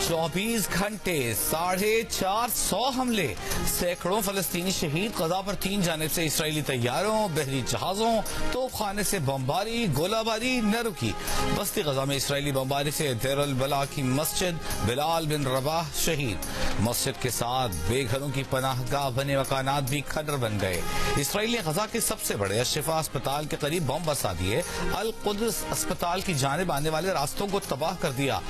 24 घंटे 450 हमले, सैकड़ों फलस्तीनी शहीद, गजा पर 3 जानिब से इसराइली तैयारों, बहरी जहाजों, तोपखाने से बमबारी, गोलाबारी न रुकी। बस्ती गजा में इसराइली बमबारी से देर अल बला की मस्जिद, बिलाल बिन रबाह शहीद। मस्जिद के साथ बेघरों की पनाहगाह बने मकानात भी खंडर बन गए। इसराइल ने गजा के सबसे बड़े अशफा अस्पताल के करीब बम बरसा दिए। अल कुद्स अस्पताल की जानिब आने वाले रास्तों को तबाह कर दिया।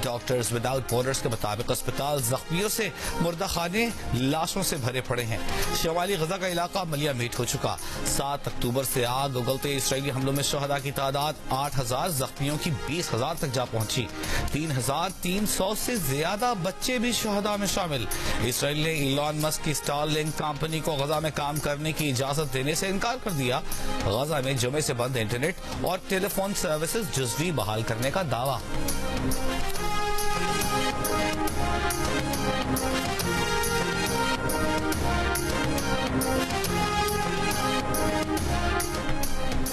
डॉक्टर्स विदाउट बॉर्डर्स के मुताबिक अस्पताल जख्मियों से, मुर्दा खाने लाशों से भरे पड़े हैं। शमाली गजा का इलाका मलिया मीट हो चुका। 7 अक्टूबर से आग उगलते इसराइली हमलों में शहदा की तादाद 8000, जख्मियों की 20,000 तक जा पहुंची। 3300 से ज्यादा बच्चे भी शहदा में शामिल। इसराइल ने इलॉन मस्क की स्टारलिंक कंपनी को गजा में काम करने की इजाजत देने से इनकार कर दिया। गजा में जुमे से बंद इंटरनेट और टेलीफोन सर्विसेज जुज़वी बहाल करने का दावा।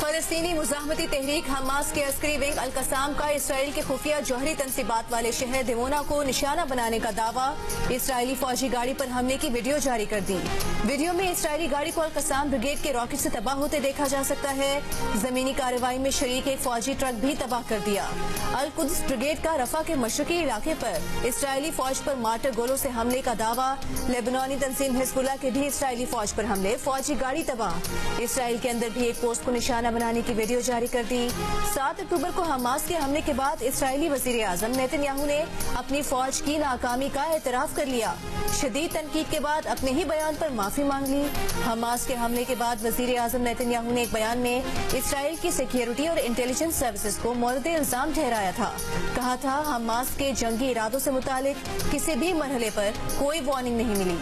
फलस्तीनी मुजाहमती तहरीक हमास के अस्करी विंग अल कसाम का इसराइल के खुफिया जौहरी तंसीबात वाले शहर दिमोना को निशाना बनाने का दावा। इसराइली फौजी गाड़ी पर हमले की वीडियो जारी कर दी। वीडियो में इसराइली गाड़ी को अल कसाम ब्रिगेड के रॉकेट से तबाह होते देखा जा सकता है। जमीनी कार्रवाई में शरीक एक फौजी ट्रक भी तबाह कर दिया। अल कुद्स ब्रिगेड का रफा के मशरकी इलाके पर इसराइली फौज पर मार्टर गोलों से हमले का दावा। लेबनानी तंजीम हिजबुल्लाह के भी इसराइली फौज पर हमले, फौजी गाड़ी तबाह। इसराइल के अंदर भी एक पोस्ट को निशाना बनाने की वीडियो जारी कर दी। 7 अक्टूबर को हमास के हमले के बाद इसराइली वजीर आजम नेतन्याहू ने अपनी फौज की नाकामी का एतराफ कर लिया। शदीद तनकीद के बाद अपने ही बयान पर माफी मांग ली। हमास के हमले के बाद वजीर आजम नेतन्याहू ने एक बयान में इसराइल की सिक्योरिटी और इंटेलिजेंस सर्विसेज को मौरद इल्जाम ठहराया था। कहा था हमास के जंगी इरादों से मुतालिक किसी भी मरहले पर कोई वार्निंग नहीं मिली।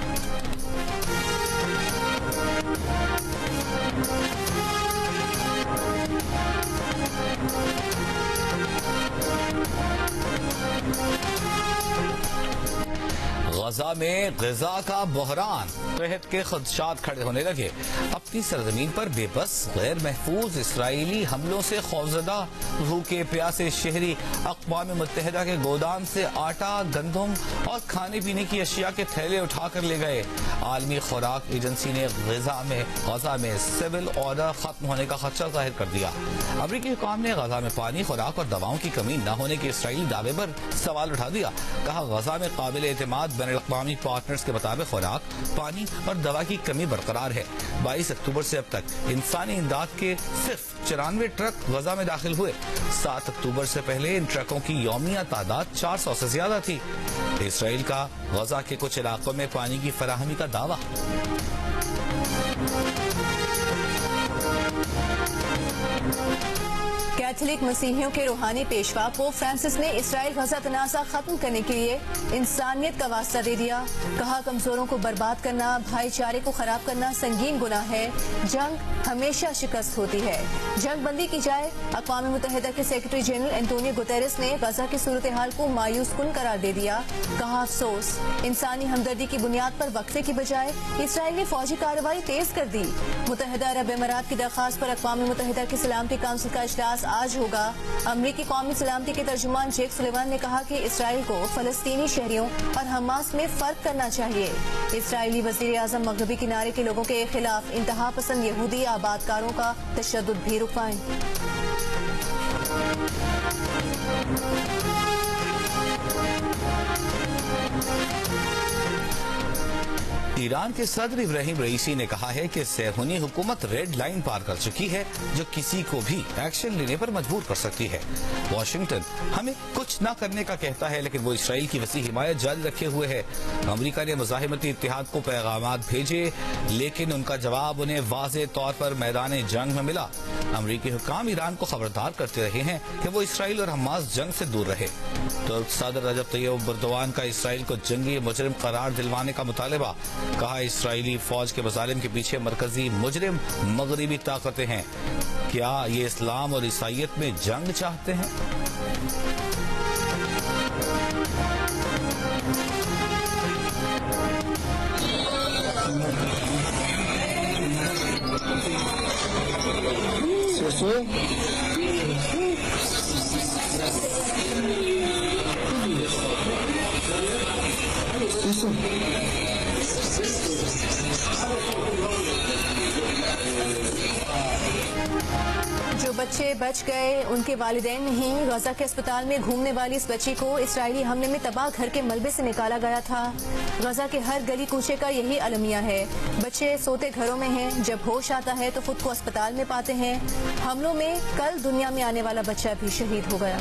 गजा में ग़िज़ा का बहरान, तहत के खदशात खड़े होने लगे। अपनी सरजमीन पर बेबस, गैर महफूज इसराइली हमलों से खौफजदा भूखे प्यासे शहरी अक़वाम मुत्तहिदा के गोदाम से आटा, गंदम और खाने पीने की अशिया के थैले उठाकर ले गए। आलमी खुराक एजेंसी ने गजा में सिविल ऑर्डर खत्म होने का खदशा जाहिर कर दिया। अमरीकी हुकाम ने गजा में पानी, खुराक और दवाओं की कमी न होने के इसराइली दावे पर सवाल उठा दिया। कहा गजा में काबिल एतमाद बैनुल-अक़वामी पार्टनर्स के मुताबिक खुराक, पानी और दवा की कमी बरकरार है। 22 अक्टूबर से अब तक इंसानी इमदाद के सिर्फ 94 ट्रक गजा में दाखिल हुए। 7 अक्टूबर से पहले इन ट्रकों की यौमिया तादाद 400 से ज्यादा थी। इसराइल का गजा के कुछ इलाकों में पानी की फराहमी का दावा। कैथोलिक मसीहियों के रूहानी पेशवा पोप फ्रांसिस ने इसराइल गजा तनाज़ा खत्म करने के लिए इंसानियत का वास्ता दे दिया। कहा कमजोरों को बर्बाद करना, भाईचारे को खराब करना संगीन गुनाह है। जंग हमेशा शिकस्त होती है, जंग बंदी की जाए। अक़वाम मुत्तहिदा के सेक्रेटरी जनरल एंटोनियो गुतेरेस ने गजा की सूरत हाल को मायूस कुन करार दे दिया। कहा अफसोस, इंसानी हमदर्दी की बुनियाद पर वक्फे की बजाय इसराइल ने फौजी कार्रवाई तेज कर दी। मुत्तहिदा अरब अमारात की दरख्वास्त पर अक़वाम मुत्तहिदा की सलामती काउंसिल का इजलास आज होगा। अमरीकी कौमी सलामती के तर्जुमान जेक सुलेमान ने कहा कि इसराइल को फलस्तीनी शहरियों और हमास में फर्क करना चाहिए। इसराइली वजीर आजम मगरबी किनारे के लोगों के खिलाफ इंतहा पसंद यहूदी आबादकारों का तशद्दुद भी रुकवाएं। ईरान के सदर इब्राहिम रईसी ने कहा है कि सेहूनी हुकूमत रेड लाइन पार कर चुकी है जो किसी को भी एक्शन लेने पर मजबूर कर सकती है। वाशिंगटन हमें कुछ न करने का कहता है, लेकिन वो इसराइल की वसी हिमायत जारी रखे हुए है। अमरीका ने मुज़ाहिमती इत्तेहाद को पैगामात भेजे, लेकिन उनका जवाब उन्हें वाज़े तौर पर मैदान जंग में मिला। अमरीकी हुकाम ईरान को खबरदार करते रहे हैं कि वो इसराइल और हमास जंग से दूर रहे। तो सदर रजब तैयब एर्दोगान का इसराइल को जंगी मुजरिम करार दिलवाने का मुतालबा। कहा इसराइली फौज के मजालिम के पीछे मरकजी मुजरिम मगरिबी ताकतें हैं। क्या ये इस्लाम और ईसाइयत में जंग चाहते हैं? जो बच्चे बच गए उनके वालिदैन नहीं। गजा के अस्पताल में घूमने वाली इस बच्ची को इस्राइली हमले में तबाह घर के मलबे से निकाला गया था। गजा के हर गली कूचे का यही अलमिया है। बच्चे सोते घरों में हैं, जब होश आता है तो खुद को अस्पताल में पाते हैं। हमलों में कल दुनिया में आने वाला बच्चा भी शहीद हो गया।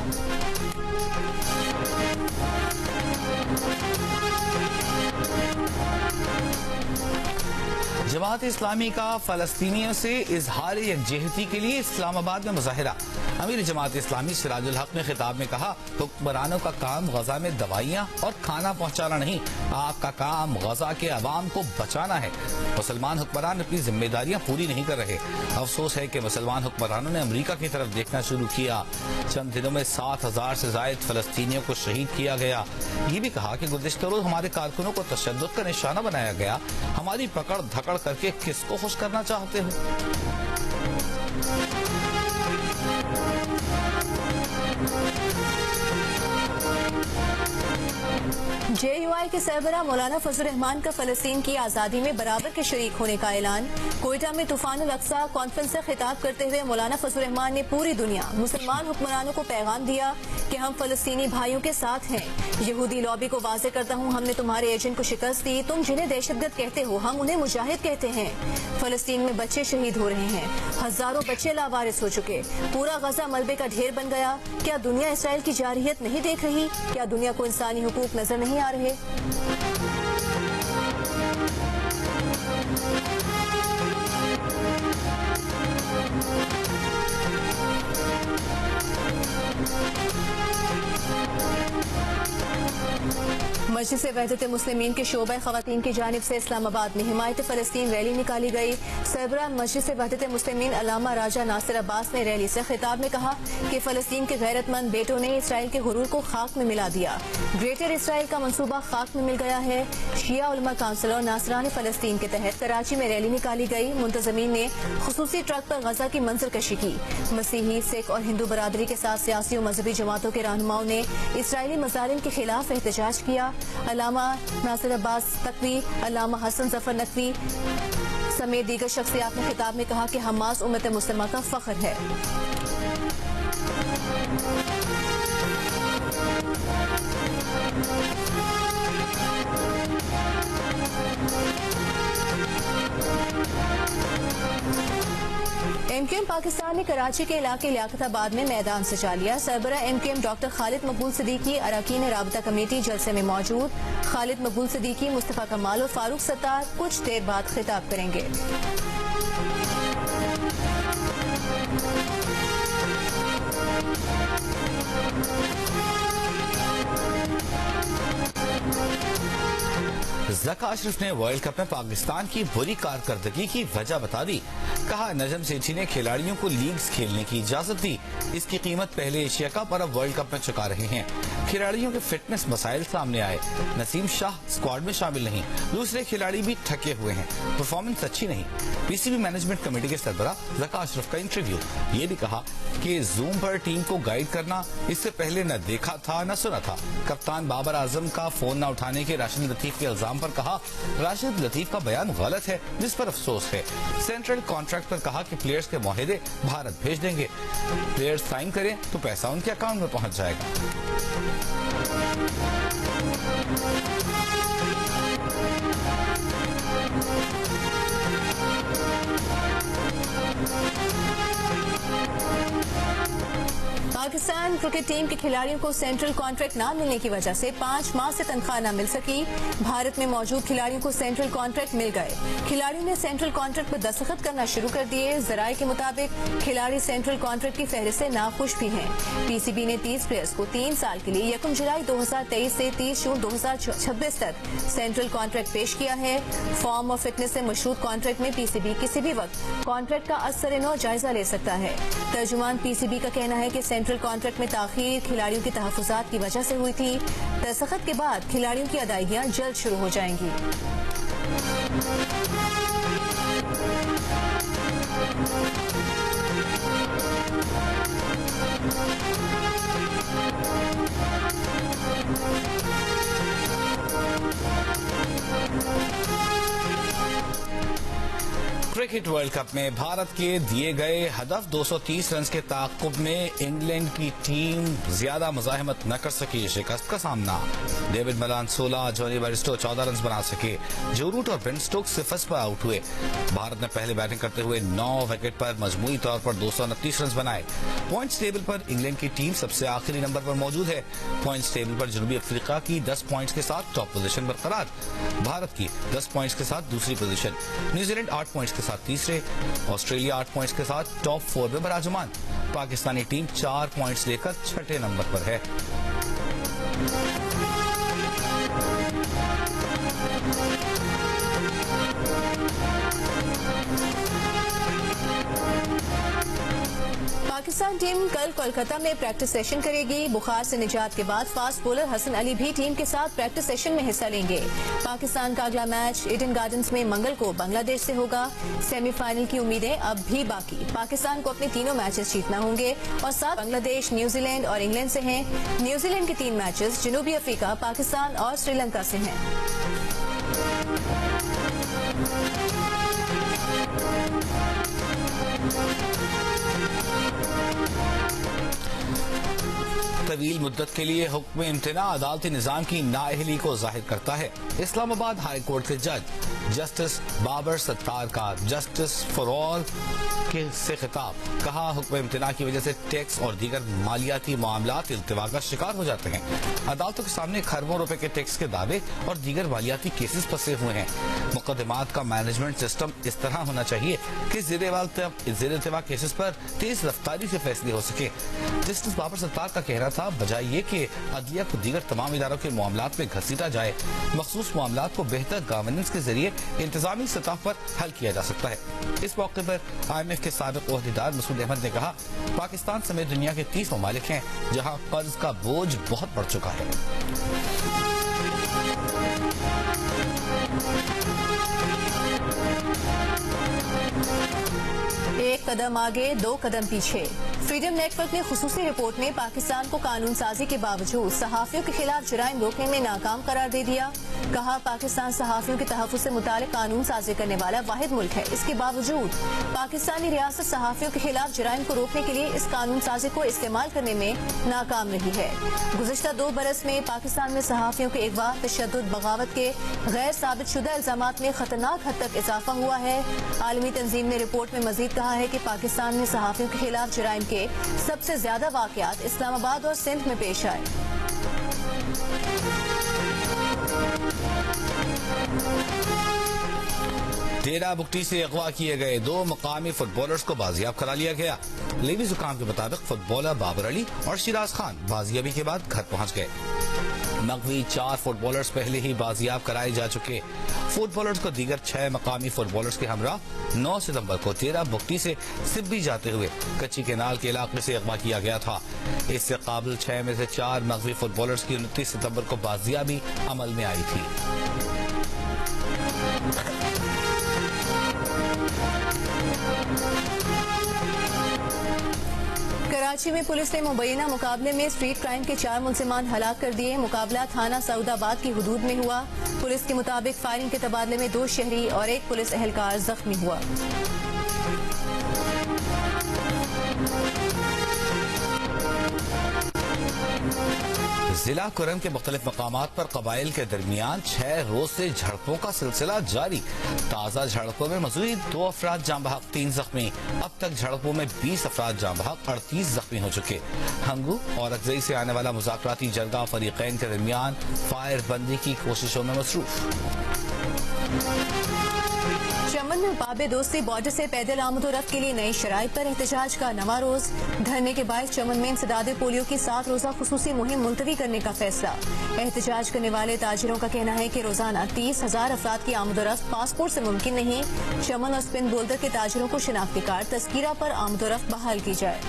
जमात इस्लामी का फलस्तीनियों से इजहार यकजहती के लिए इस्लामाबाद में मुजाहिरा। अमीर जमात इस्लामी सिराजुल हक ने खिताब में कहा, हुक्मरानों का काम गजा में दवाइयाँ और खाना पहुँचाना नहीं, आपका काम गजा के अवाम को बचाना है। मुसलमान हुक्मरान अपनी जिम्मेदारियाँ पूरी नहीं कर रहे। अफसोस है कि मुसलमान हुक्मरानों ने अमरीका की तरफ देखना शुरू किया। चंद दिनों में 7,000 से जायद फलस्तीनियों को शहीद किया गया। ये भी कहा कि गुज़िश्ता रोज हमारे कारकुनों को तशद्दुद का निशाना बनाया गया। हमारी पकड़ धकड़ करके किसको खुश करना चाहते हो? JUI के सरबराह मौलाना फजल रहमान का फलस्तीन की आज़ादी में बराबर के शरीक होने का ऐलान। कोयटा में तूफान अल अक्सा कॉन्फ्रेंस से खिताब करते हुए मौलाना फजल रहमान ने पूरी दुनिया मुसलमान हुक्मरानों को पैगाम दिया कि हम फलस्तीनी भाइयों के साथ हैं। यहूदी लॉबी को वाज़ेह करता हूँ, हमने तुम्हारे एजेंट को शिकस्त दी। तुम जिन्हें दहशतगर्द कहते हो, हम उन्हें मुजाहिद कहते हैं। फलस्तीन में बच्चे शहीद हो रहे हैं, हजारों बच्चे लावारिस हो चुके, पूरा गजा मलबे का ढेर बन गया। क्या दुनिया इसराइल की जारहियत नहीं देख रही? क्या दुनिया को इंसानी हुकूक नजर नहीं आ रहे? मजलिस वहदत मुस्लिमीन के शोबा खवातीन की जानिब से इस्लामाबाद में हिमायत फलस्तीन रैली निकाली गई। सरबराह मजलिस वहदत मुस्लिमीन अल्लामा राजा नासिर अब्बास ने रैली से खिताब में कहा कि फलस्तीन के गैरतमंद बेटों ने इसराइल के गुरूर को खाक में मिला दिया। ग्रेटर इसराइल का मंसूबा खाक में मिल गया है। शिया उलमा काउंसिल और नासरानी फलस्तीन के तहत कराची में रैली निकाली गई। मुंतजमीन ने खुसूसी ट्रक पर गजा की मंजर कशी की। मसीही, सिख और हिंदू बरादरी के साथ सियासी और मजहबी जमातों के रहनुमाओं ने इसराइली मजालिम के खिलाफ एहतजाज किया। अल्लामा नासिर अब्बास तकवी, अल्लामा हसन जफर नकवी समेत दीगर शख्सियात ने खिताब में कहा कि हमास उम्मत मुस्लिमा का फख्र है। MQM पाकिस्तान ने कराची के इलाके लियाकताबाद में मैदान सजा लिया। सरबराह MQM डॉक्टर खालिद मकबूल सिद्दीकी अरकान राबता कमेटी जलसे में मौजूद। खालिद मकबूल सिद्दीकी, मुस्तफा कमाल और फारूक सत्तार कुछ देर बाद खिताब करेंगे। ज़का अशरफ ने वर्ल्ड कप में पाकिस्तान की बुरी कारकर्दगी की वजह बता दी। कहा, नजम सेठी ने खिलाड़ियों को लीग्स खेलने की इजाजत दी। इसकी कीमत पहले एशिया कप और अब वर्ल्ड कप में चुका रहे हैं। खिलाड़ियों के फिटनेस मसाइल सामने आए। नसीम शाह स्क्वाड में शामिल नहीं, दूसरे खिलाड़ी भी थके हुए हैं, परफॉर्मेंस अच्छी नहीं। PCB मैनेजमेंट कमेटी के सरबराह ज़का अशरफ का इंटरव्यू। ये भी कहा कि जूम पर टीम को गाइड करना इससे पहले न देखा था न सुना था। कप्तान बाबर आजम का फोन न उठाने के राशिद लतीफ के इल्जाम पर कहा, राशिद लतीफ का बयान गलत है, जिस पर अफसोस है। सेंट्रल कॉन्ट्रैक्ट पर कहा कि प्लेयर्स के मुआहदे भारत भेज देंगे, प्लेयर्स साइन करें तो पैसा उनके अकाउंट में पहुंच जाएगा। पाकिस्तान क्रिकेट टीम के खिलाड़ियों को सेंट्रल कॉन्ट्रैक्ट न मिलने की वजह से 5 माह से तनख्वाह न मिल सकी। भारत में मौजूद खिलाड़ियों को सेंट्रल कॉन्ट्रैक्ट मिल गए। खिलाड़ियों ने सेंट्रल कॉन्ट्रैक्ट पर दस्तखत करना शुरू कर दिए। जराये के मुताबिक खिलाड़ी सेंट्रल कॉन्ट्रैक्ट की फहरिस्त से नाखुश भी हैं। PCB ने 30 प्लेयर्स को 3 साल के लिए 1 जुलाई 2023 से 30 जून 2026 तक सेंट्रल कॉन्ट्रैक्ट पेश किया है। फॉर्म और फिटनेस से मशरूत कॉन्ट्रैक्ट में PCB किसी भी वक्त कॉन्ट्रैक्ट का असर-ए-नौ जायजा ले सकता है। तर्जुमान PCB का कहना है कि सेंट्रल कॉन्ट्रैक्ट में ताखीर खिलाड़ियों की तहफ़्फ़ुज़ात की वजह से हुई थी। दस्तखत के बाद खिलाड़ियों की अदायगियां जल्द शुरू हो जाएंगी। क्रिकेट वर्ल्ड कप में भारत के दिए गए हदफ 230 रन के ताक़ुब में इंग्लैंड की टीम ज्यादा मुजाहिमत न कर सकी, शिकस्त का सामना। David Malan 16, Jonny Bairstow 14 run बना सके। जो रूट और बेन स्टोक्स सिर्फ पर आउट हुए। भारत ने पहले बैटिंग करते हुए 9 विकेट पर मजमूई तौर पर 229 रन बनाए। पॉइंट्स टेबल पर इंग्लैंड की टीम सबसे आखिरी नंबर पर मौजूद है। पॉइंट्स टेबल पर जनूबी अफ्रीका की 10 पॉइंट्स के साथ टॉप पोजीशन बरकरार। भारत की 10 पॉइंट्स के साथ दूसरी पोजीशन। न्यूजीलैंड 8 पॉइंट्स के साथ तीसरे। ऑस्ट्रेलिया 8 पॉइंट्स के साथ टॉप 4 में बराजमान। पाकिस्तानी टीम 4 पॉइंट्स लेकर छठे नंबर पर है। पाकिस्तान टीम कल कोलकाता में प्रैक्टिस सेशन करेगी। बुखार से निजात के बाद फास्ट बॉलर हसन अली भी टीम के साथ प्रैक्टिस सेशन में हिस्सा लेंगे। पाकिस्तान का अगला मैच ईडन गार्डन्स में मंगल को बांग्लादेश से होगा। सेमीफाइनल की उम्मीदें अब भी बाकी। पाकिस्तान को अपने तीनों मैचेस जीतना होंगे और साथ बांग्लादेश, न्यूजीलैंड और इंग्लैंड से हैं। न्यूजीलैंड के 3 मैचेस जनूबी अफ्रीका, पाकिस्तान और श्रीलंका से हैं। तवील मुद्दत के लिए हुक्म इम्तना अदालती निजाम की नाअहली को जाहिर करता है। इस्लामाबाद हाई कोर्ट के जज जस्टिस बाबर सत्तार का जस्टिस फॉर ऑल से खिताब। कहा, हुक्म इम्तना की वजह से टैक्स और दीगर मालियाती मामलात इल्तिवा का शिकार हो जाते हैं। अदालतों के सामने खरबों रुपए के टैक्स के दावे और दीगर मालियाती केसेस फंसे हुए हैं। मुकदमात का मैनेजमेंट सिस्टम इस तरह होना चाहिए कि ज़ेर इल्तिवा केसेस पर तेज रफ्तारी से फैसले हो सके। जस्टिस बाबर सत्तार का कहना था, बजाय ये कि अदलिया को दीगर तमाम इदारों के मामलात में घसीटा जाए, मखसूस मामलात को बेहतर गवर्नेंस के जरिए इंतजामी सतह पर हल किया जा सकता है। इस मौके पर IMF के साबिक ओहदेदार मसूद अहमद ने कहा, पाकिस्तान समेत दुनिया के 30 ममालिक हैं जहां कर्ज का बोझ बहुत बढ़ चुका है। एक कदम आगे 2 कदम पीछे। फ्रीडम नेटवर्क ने खुसूसी रिपोर्ट में पाकिस्तान को कानून साजी के बावजूद सहाफियों के खिलाफ जराइम रोकने में नाकाम करार दे दिया। कहा, पाकिस्तान सहाफियों के तहफ़्फ़ुज़ से मुताल्लिक़ कानून साजी करने वाला वाहिद मुल्क है। इसके बावजूद पाकिस्तानी रियासत सहाफियों के खिलाफ जराइम को रोकने के लिए इस कानून साजी को इस्तेमाल करने में नाकाम रही है। गुज़िश्ता 2 बरस में पाकिस्तान में सहाफियों के अगवा, तशद्दुद, बगावत के गैर साबित शुदा इल्ज़ामात में खतरनाक हद तक इजाफा हुआ है। आलमी तंजीम ने रिपोर्ट में मजीद कहा है कि पाकिस्तान में सहाफियों के खिलाफ जराइम के सबसे ज्यादा वाक़यात इस्लामाबाद और सिंध में पेश आए। डेरा बुगटी से अगवा किए गए 2 मकामी फुटबॉलर्स को बाजियाब करा लिया गया। लेवी जुकाम के मुताबिक फुटबॉलर बाबर अली और शिराज खान बाजियाबी के बाद घर पहुंच गए। नकवी 4 फुटबॉलर्स पहले ही बाजियाब कराए जा चुके। फुटबॉलर्स को दीगर 6 मकामी फुटबॉलर्स के हमरा 9 सितंबर को डेरा बुगटी से सिब्बी जाते हुए कच्ची केनाल के इलाके से अगवा किया गया था। इससे काबिल 6 में से 4 नकवी फुटबॉलर्स की 29 सितंबर को बाजियाबी अमल में आई थी। कराची में पुलिस ने मुबैना मुकाबले में स्ट्रीट क्राइम के 4 मुलजिमान हलाक कर दिए। मुकाबला थाना सऊदाबाद की हुदूद में हुआ। पुलिस के मुताबिक फायरिंग के तबादले में 2 शहरी और 1 पुलिस एहलकार जख्मी हुआ। जिला कुरम के मुख्तलिफ मकामात पर कबाइल के दरमियान 6 रोज से झड़पों का सिलसिला जारी। ताज़ा झड़पों में मज़ीद 2 अफराद जाँ बहक, 3 जख्मी। अब तक झड़पों में 20 अफराद जाँ बहक, 38 जख्मी हो चुके। हंगू और अगजई से आने वाला मुज़ाकराती जरगा फरीक़ैन के दरमियान फायर बंदी की कोशिशों में मसरूफ। चमन में बाबे दोस्ती बॉर्डर से पैदल आमद-ओ-रफ्त के लिए नई शराइत पर एहतजाज का नवा रोज। धरने के बायस चमन में इंसदादे पोलियो की 7 रोजा खुसूसी मुहिम मुलतवी करने का फैसला। एहतजाज करने वाले ताजिरों का कहना है कि रोजाना 30,000 अफराद की आमद-ओ-रफ्त पासपोर्ट से मुमकिन नहीं। चमन और स्पिन बोल्डर के ताजिरों को शिनाख्ती कार्ड तस्कीरा पर आमद-ओ-रफ्त बहाल की जाए।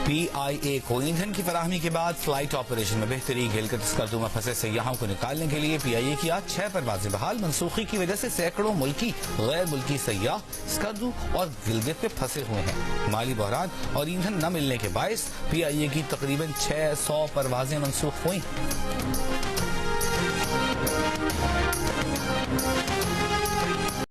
PIA को ईंधन की फराहमी के बाद फ्लाइट ऑपरेशन में बेहतरी। गिलगित स्कर्दू में फंसे सयाहों को निकालने के लिए PIA की आज 6 परवाजें बहाल। मनसूखी की वजह से सैकड़ों मुल्की गैर मुल्की सयाह स्कर्दू और गिलगित पे फंसे हुए हैं। माली बहरान और ईंधन न मिलने के बायस PIA की तकरीबन 600 परवाजें मनसूख हुई।